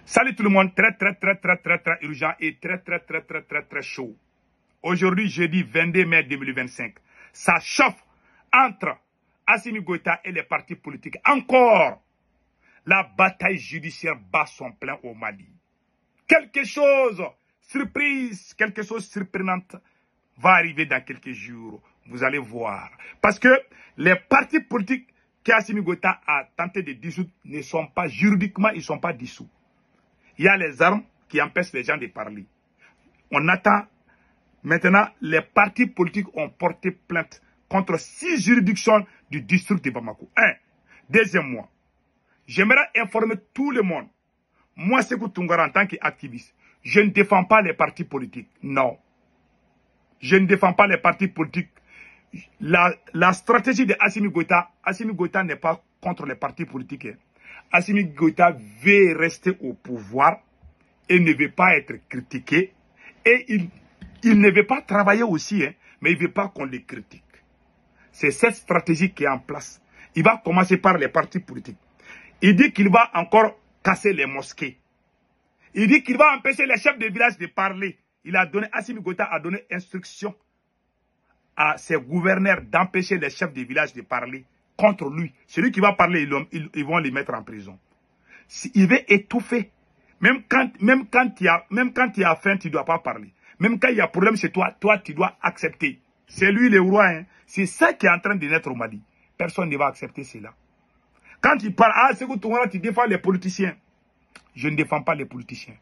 Salut tout le monde, très urgent et très chaud. Aujourd'hui, jeudi 22 mai 2025, ça chauffe entre Assimi Goïta et les partis politiques. Encore, la bataille judiciaire bat son plein au Mali. Quelque chose, surprise, quelque chose surprenant va arriver dans quelques jours. Vous allez voir. Parce que les partis politiques qu'Assimi Goïta a tenté de dissoudre ne sont pas, juridiquement, ils ne sont pas dissous. Il y a les armes qui empêchent les gens de parler. On attend. Maintenant, les partis politiques ont porté plainte contre 6 juridictions du district de Bamako. Deuxièmement, j'aimerais informer tout le monde. Moi, Sékou Toungara, en tant qu'activiste, je ne défends pas les partis politiques. Non. Je ne défends pas les partis politiques. La stratégie de Assimi Goïta n'est pas contre les partis politiques. Assimi Goïta veut rester au pouvoir et ne veut pas être critiqué. Et il ne veut pas travailler aussi, mais il ne veut pas qu'on les critique. C'est cette stratégie qui est en place. Il va commencer par les partis politiques. Il dit qu'il va encore casser les mosquées. Il dit qu'il va empêcher les chefs de village de parler. Assimi Goïta a donné instruction à ses gouverneurs d'empêcher les chefs de village de parler contre lui. Celui qui va parler, ils vont les mettre en prison. Il veut étouffer. Même quand il y a faim, tu ne dois pas parler. Même quand il y a problème chez toi, tu dois accepter. C'est lui le roi. C'est ça qui est en train de naître au Mali. Personne ne va accepter cela. Quand il parle, Sékou Toungara, tu défends les politiciens. Je ne défends pas les politiciens.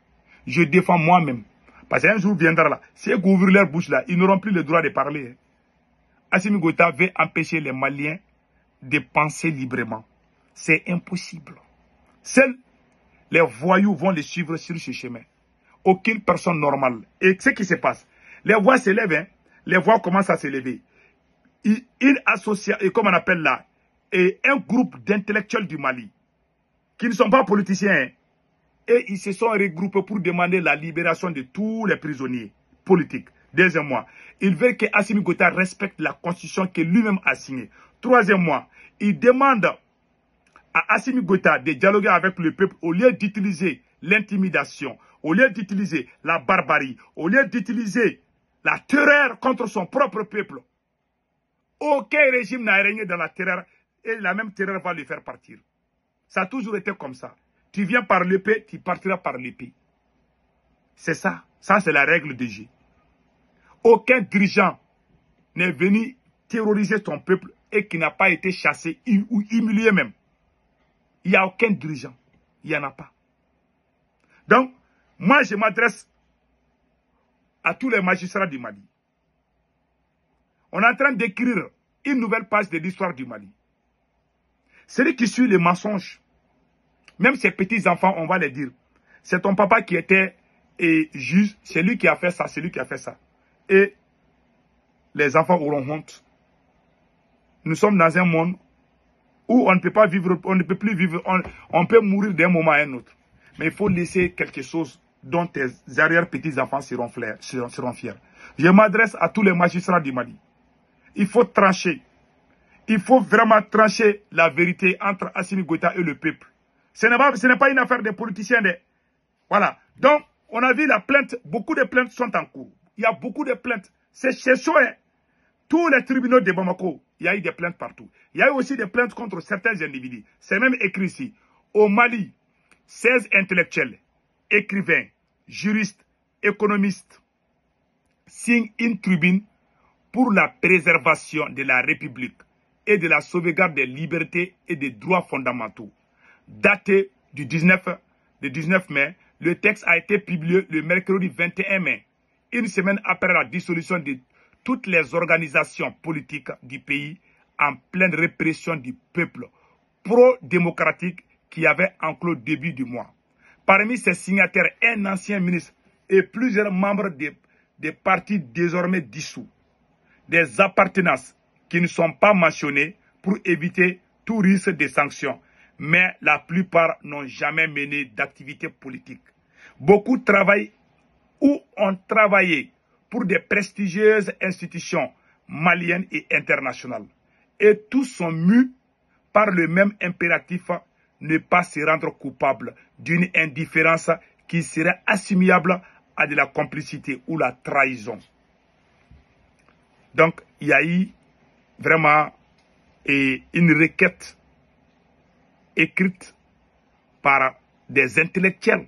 Je défends moi-même. Parce qu'un jour viendra là. Si ils ouvrent leur bouche là, ils n'auront plus le droit de parler. Assimi Goïta veut empêcher les Maliens de penser librement. C'est impossible. Seuls les voyous vont les suivre sur ce chemin. Aucune personne normale. Et ce qui se passe, les voix se lèvent, les voix commencent à se lever. Une association, et comme on appelle là, et un groupe d'intellectuels du Mali, qui ne sont pas politiciens, et ils se sont regroupés pour demander la libération de tous les prisonniers politiques. Deuxièmement, ils veulent que Assimi Goïta respecte la constitution que lui-même a signée. Troisièmement, ils demandent à Assimi Goïta de dialoguer avec le peuple au lieu d'utiliser l'intimidation, au lieu d'utiliser la barbarie, au lieu d'utiliser la terreur contre son propre peuple. Aucun régime n'a régné dans la terreur et la même terreur va le faire partir. Ça a toujours été comme ça. Tu viens par l'épée, tu partiras par l'épée. C'est ça. Ça, c'est la règle du jeu. Aucun dirigeant n'est venu terroriser son peuple et qui n'a pas été chassé ou humilié même. Il n'y a aucun dirigeant. Il n'y en a pas. Donc, moi, je m'adresse à tous les magistrats du Mali. On est en train d'écrire une nouvelle page de l'histoire du Mali. Celui qui suit les mensonges, même ses petits-enfants, on va les dire. C'est ton papa qui était juge, c'est lui qui a fait ça, c'est lui qui a fait ça. Et les enfants auront honte. Nous sommes dans un monde où on ne peut pas vivre, on ne peut plus vivre, on peut mourir d'un moment à un autre. Mais il faut laisser quelque chose dont tes arrière-petits-enfants seront fiers. Je m'adresse à tous les magistrats du Mali. Il faut trancher. Il faut vraiment trancher la vérité entre Assimi Goïta et le peuple. Ce n'est pas une affaire des politiciens. Voilà. Donc, on a vu la plainte. Beaucoup de plaintes sont en cours. Il y a beaucoup de plaintes. C'est chez soi. Tous les tribunaux de Bamako, il y a eu des plaintes partout. Il y a eu aussi des plaintes contre certains individus. C'est même écrit ici. Au Mali, 16 intellectuels, écrivains, juristes, économistes signent une tribune pour la préservation de la République et de la sauvegarde des libertés et des droits fondamentaux. Daté du 19 mai, le texte a été publié le mercredi 21 mai, une semaine après la dissolution de toutes les organisations politiques du pays en pleine répression du peuple pro-démocratique qui avait enclos au début du mois. Parmi ces signataires, un ancien ministre et plusieurs membres des partis désormais dissous. Des appartenances qui ne sont pas mentionnées pour éviter tout risque de sanctions, mais la plupart n'ont jamais mené d'activité politique. Beaucoup travaillent ou ont travaillé pour des prestigieuses institutions maliennes et internationales. Et tous sont mus par le même impératif ne pas se rendre coupable d'une indifférence qui serait assimilable à de la complicité ou la trahison. Donc, il y a eu vraiment une requête écrite par des intellectuels,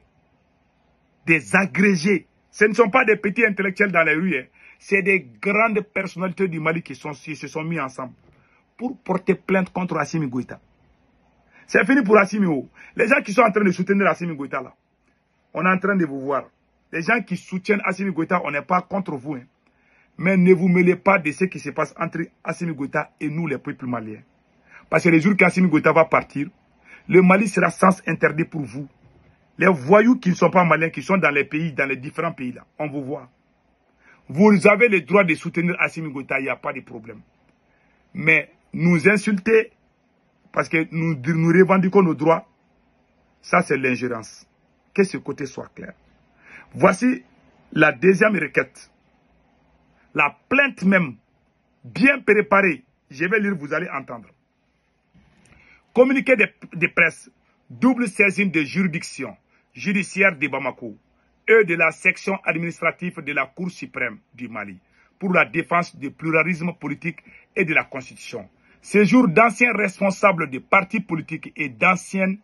des agrégés. Ce ne sont pas des petits intellectuels dans les rues, hein. C'est des grandes personnalités du Mali qui se sont mis ensemble pour porter plainte contre Assimi Goïta. C'est fini pour Assimi. Les gens qui sont en train de soutenir Assimi Goïta là, on est en train de vous voir. Les gens qui soutiennent Assimi Goïta, on n'est pas contre vous. Hein. Mais ne vous mêlez pas de ce qui se passe entre Assimi Goïta et nous, les peuples maliens. Parce que le jour qu'Assimi Goïta va partir, le Mali sera sens interdit pour vous. Les voyous qui ne sont pas maliens, qui sont dans les pays, dans les différents pays là, on vous voit. Vous avez le droit de soutenir Assimi Goïta, il n'y a pas de problème. Mais nous insulter, parce que nous revendiquons nos droits, ça c'est l'ingérence. Que ce côté soit clair. Voici la deuxième requête. La plainte même, bien préparée, je vais lire, vous allez entendre. Communiqué de presse, double saisine de juridiction judiciaire de Bamako et de la section administrative de la Cour suprême du Mali pour la défense du pluralisme politique et de la Constitution. Séjour d'anciens responsables de partis politiques et d'anciens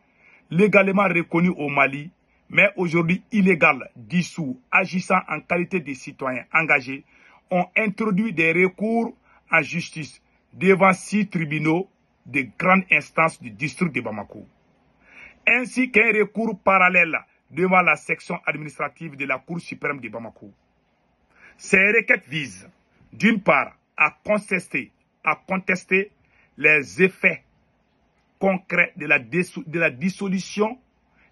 légalement reconnus au Mali, mais aujourd'hui illégaux, dissous, agissant en qualité de citoyens engagés, ont introduit des recours en justice devant 6 tribunaux de grandes instances du district de Bamako, ainsi qu'un recours parallèle devant la section administrative de la Cour suprême de Bamako. Ces requêtes visent, d'une part, à contester les effets concrets de la dissolution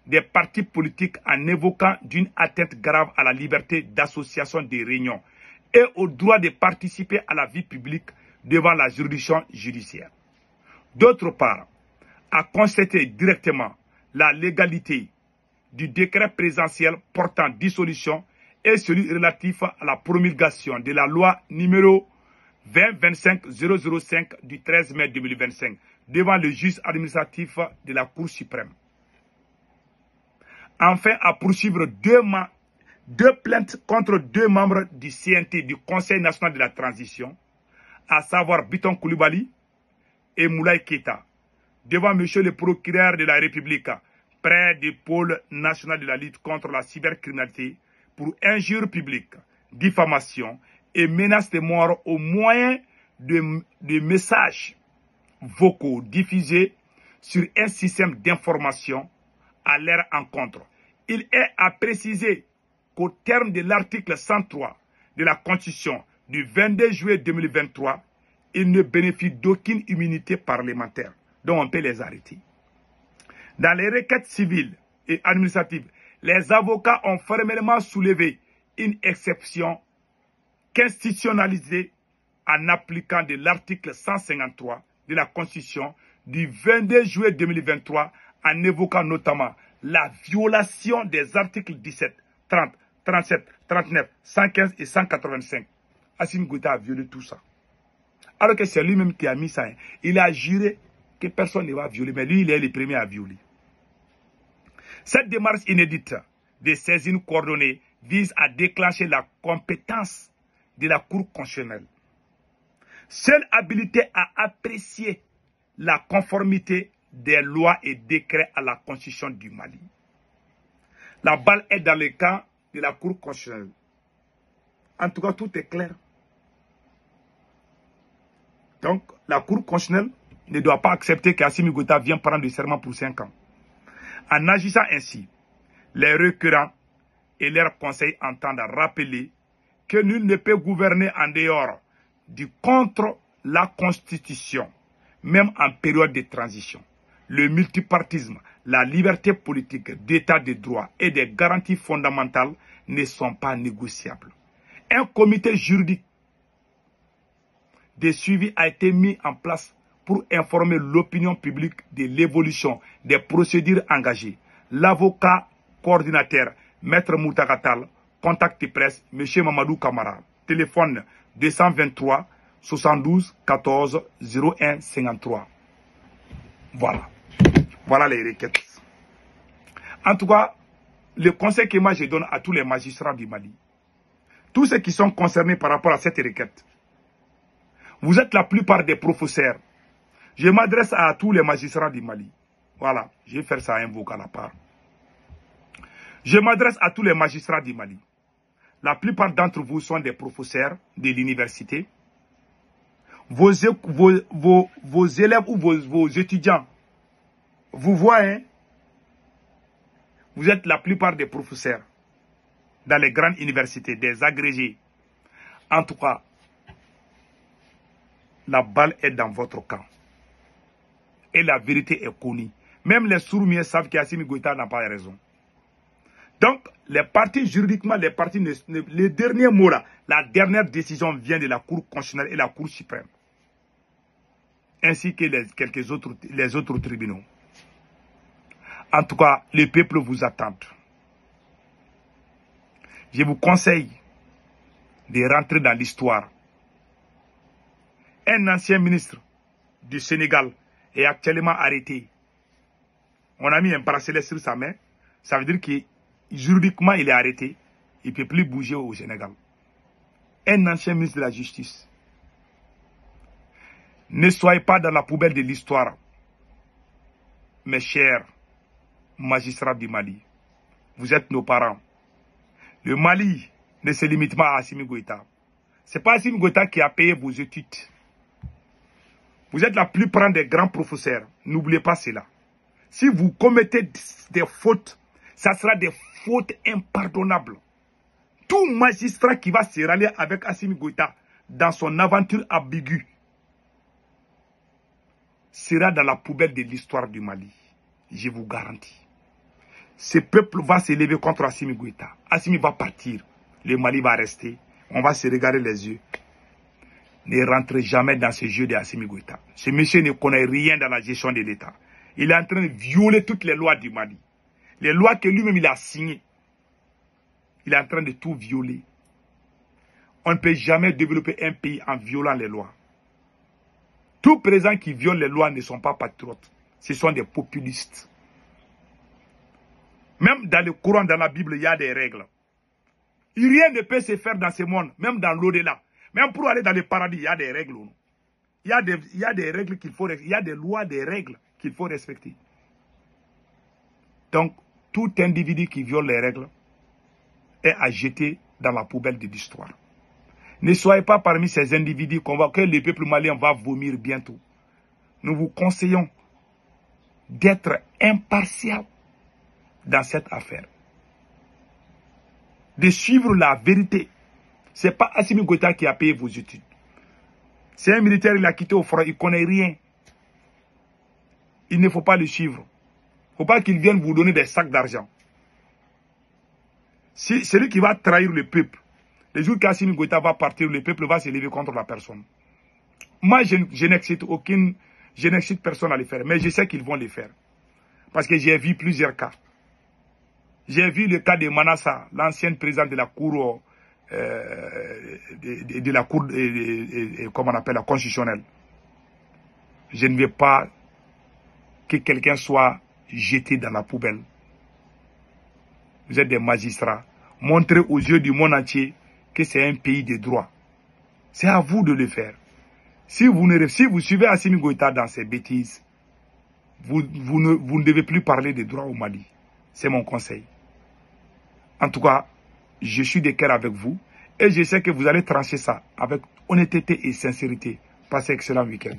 des partis politiques en évoquant d'une atteinte grave à la liberté d'association des réunions et au droit de participer à la vie publique devant la juridiction judiciaire. D'autre part, à constater directement la légalité du décret présidentiel portant dissolution et celui relatif à la promulgation de la loi numéro 20-25-005 du 13 mai 2025 devant le juge administratif de la Cour suprême. Enfin, à poursuivre deux plaintes contre 2 membres du CNT, du Conseil national de la transition, à savoir Biton Koulibaly et Moulay Keita, devant monsieur le procureur de la République, près du pôle national de la lutte contre la cybercriminalité, pour injure publique, diffamation et menace de mort au moyen de messages vocaux diffusés sur un système d'information à leur encontre. Il est à préciser qu'au terme de l'article 103 de la Constitution du 22 juillet 2023, ils ne bénéficient d'aucune immunité parlementaire, dont on peut les arrêter. Dans les requêtes civiles et administratives, les avocats ont formellement soulevé une exception constitutionnalisée en appliquant de l'article 153 de la Constitution du 22 juillet 2023 en évoquant notamment la violation des articles 17, 30, 37, 39, 115 et 185. Assimi Goïta a violé tout ça. Alors que c'est lui-même qui a mis ça. Il a juré que personne ne va violer, mais lui, il est le premier à violer. Cette démarche inédite de saisine coordonnée vise à déclencher la compétence de la Cour constitutionnelle, seule habilité à apprécier la conformité des lois et décrets à la Constitution du Mali. La balle est dans le camp de la Cour constitutionnelle. En tout cas, tout est clair. Donc, la Cour constitutionnelle ne doit pas accepter qu'Assimi Goïta vienne prendre le serment pour 5 ans. En agissant ainsi, les requérants et leurs conseils entendent rappeler que nul ne peut gouverner en dehors du contre la Constitution, même en période de transition. Le multipartisme, la liberté politique, d'état de droit et des garanties fondamentales ne sont pas négociables. Un comité juridique de suivi a été mis en place pour informer l'opinion publique de l'évolution des procédures engagées. L'avocat coordinateur, Maître Moutagatal, contact de presse, M. Mamadou Kamara, téléphone 223 72 14 01 53. Voilà. Voilà les requêtes. En tout cas, le conseil que moi je donne à tous les magistrats du Mali, tous ceux qui sont concernés par rapport à cette requête, vous êtes la plupart des professeurs. Je m'adresse à tous les magistrats du Mali. Voilà, je vais faire ça à un vocal à part. Je m'adresse à tous les magistrats du Mali. La plupart d'entre vous sont des professeurs de l'université. Vos élèves ou vos étudiants, vous voyez, vous êtes la plupart des professeurs dans les grandes universités, des agrégés. En tout cas, la balle est dans votre camp. Et la vérité est connue. Même les sourds-muets savent qu'Assimi Goïta n'a pas raison. Donc, les partis, juridiquement, les partis, le dernier mot là, la dernière décision vient de la Cour constitutionnelle et la Cour suprême. Ainsi que les autres tribunaux. En tout cas, le peuple vous attend. Je vous conseille de rentrer dans l'histoire. Un ancien ministre du Sénégal est actuellement arrêté. On a mis un bracelet sur sa main. Ça veut dire que juridiquement, il est arrêté. Il ne peut plus bouger au Sénégal. Un ancien ministre de la Justice. Ne soyez pas dans la poubelle de l'histoire, mes chers magistrats du Mali. Vous êtes nos parents. Le Mali ne se limite pas à Assimi Goïta. Ce n'est pas Assimi Goïta qui a payé vos études. Vous êtes la plupart des grands professeurs. N'oubliez pas cela. Si vous commettez des fautes, ça sera des fautes impardonnables. Tout magistrat qui va se rallier avec Assimi Goïta dans son aventure ambiguë sera dans la poubelle de l'histoire du Mali. Je vous garantis. Ce peuple va se lever contre Assimi Goïta. Assimi va partir. Le Mali va rester. On va se regarder les yeux. Ne rentrez jamais dans ce jeu de Assimi Goïta. Ce monsieur ne connaît rien dans la gestion de l'État. Il est en train de violer toutes les lois du Mali. Les lois que lui-même il a signées. Il est en train de tout violer. On ne peut jamais développer un pays en violant les lois. Tous présidents qui violent les lois ne sont pas patriotes. Ce sont des populistes. Même dans le Coran, dans la Bible, il y a des règles. Rien ne peut se faire dans ce monde, même dans l'au-delà. Même pour aller dans le paradis, il y a des règles. Il y a des règles qu'il faut respecter. Il y a des lois, des règles qu'il faut respecter. Donc, tout individu qui viole les règles est à jeter dans la poubelle de l'histoire. Ne soyez pas parmi ces individus que le peuple malien va vomir bientôt. Nous vous conseillons d'être impartial dans cette affaire. De suivre la vérité. Ce n'est pas Assimi Goïta qui a payé vos études. C'est un militaire, il a quitté au front, il ne connaît rien. Il ne faut pas le suivre. Il ne faut pas qu'il vienne vous donner des sacs d'argent. Si celui qui va trahir le peuple, le jour qu'Assimi Goïta va partir, le peuple va se lever contre la personne. Moi, je n'excite personne à le faire, mais je sais qu'ils vont le faire. Parce que j'ai vu plusieurs cas. J'ai vu le cas de Manassa, l'ancienne présidente de la Cour, comment on appelle, la constitutionnelle. Je ne veux pas que quelqu'un soit jeté dans la poubelle. Vous êtes des magistrats. Montrez aux yeux du monde entier que c'est un pays de droit. C'est à vous de le faire. Si vous suivez Assimi Goïta dans ses bêtises, vous ne devez plus parler de droit au Mali. C'est mon conseil. En tout cas, je suis de cœur avec vous et je sais que vous allez trancher ça avec honnêteté et sincérité. Passez un excellent week-end.